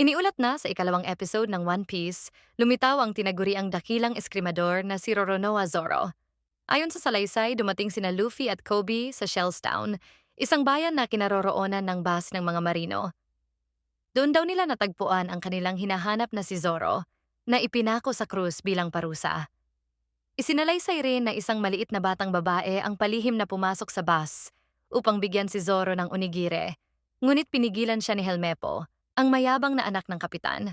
Iniulat na sa ikalawang episode ng One Piece, lumitaw ang tinaguriang dakilang eskrimador na si Roronoa Zoro. Ayon sa salaysay, dumating sina Luffy at Kobe sa Shellstown, isang bayan na kinaroroonan ng base ng mga marino. Doon daw nila natagpuan ang kanilang hinahanap na si Zoro, na ipinako sa krus bilang parusa. Isinalaysay rin na isang maliit na batang babae ang palihim na pumasok sa bus upang bigyan si Zoro ng onigire, ngunit pinigilan siya ni Helmepo, ang mayabang na anak ng kapitan.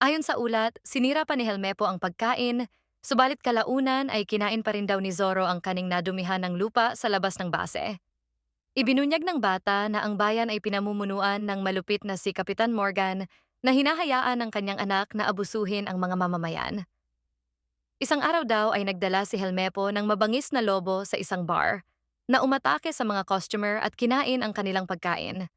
Ayon sa ulat, sinira pa ni Helmepo ang pagkain, subalit kalaunan ay kinain pa rin daw ni Zoro ang kaning nadumihan ng lupa sa labas ng base. Ibinunyag ng bata na ang bayan ay pinamumunuan ng malupit na si Kapitan Morgan na hinahayaan ng kanyang anak na abusuhin ang mga mamamayan. Isang araw daw ay nagdala si Helmepo ng mabangis na lobo sa isang bar na umatake sa mga customer at kinain ang kanilang pagkain.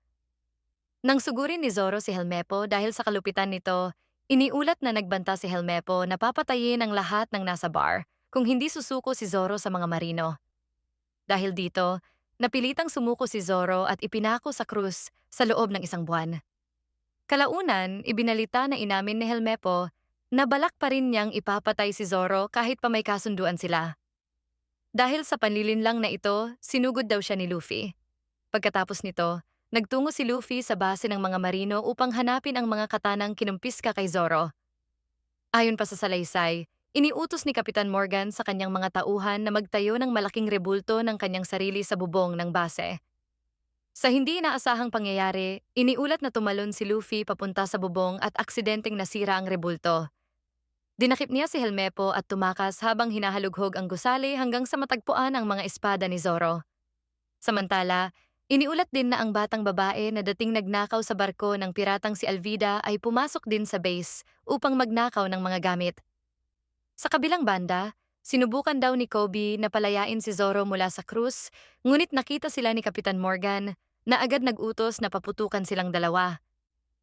Nang sugurin ni Zoro si Helmepo dahil sa kalupitan nito, iniulat na nagbanta si Helmepo na papatayin ang lahat ng nasa bar kung hindi susuko si Zoro sa mga marino. Dahil dito, napilitang sumuko si Zoro at ipinako sa krus sa loob ng isang buwan. Kalaunan, ibinalita na inamin ni Helmepo na balak pa rin niyang ipapatay si Zoro kahit pa may kasunduan sila. Dahil sa panlilinlang na ito, sinugod daw siya ni Luffy. Pagkatapos nito, nagtungo si Luffy sa base ng mga marino upang hanapin ang mga katanang kinumpiska kay Zoro. Ayon pa sa salaysay, iniutos ni Kapitan Morgan sa kanyang mga tauhan na magtayo ng malaking rebulto ng kanyang sarili sa bubong ng base. Sa hindi inaasahang pangyayari, iniulat na tumalon si Luffy papunta sa bubong at aksidenteng nasira ang rebulto. Dinakip niya si Helmepo at tumakas habang hinahalughog ang gusali hanggang sa matagpuan ang mga espada ni Zoro. Samantala, iniulat din na ang batang babae na dating nagnakaw sa barko ng piratang si Alvida ay pumasok din sa base upang magnakaw ng mga gamit. Sa kabilang banda, sinubukan daw ni Kobe na palayain si Zoro mula sa krus, ngunit nakita sila ni Kapitan Morgan na agad nag-utos na paputukan silang dalawa.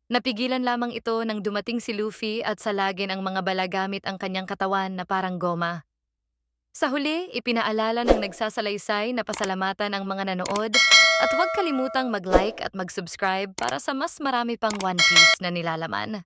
Napigilan lamang ito nang dumating si Luffy at salagin ang mga bala gamit ang kanyang katawan na parang goma. Sa huli, ipinaalala ng nagsasalaysay na pasalamatan ang mga nanood at huwag kalimutang mag-like at mag-subscribe para sa mas marami pang One Piece na nilalaman.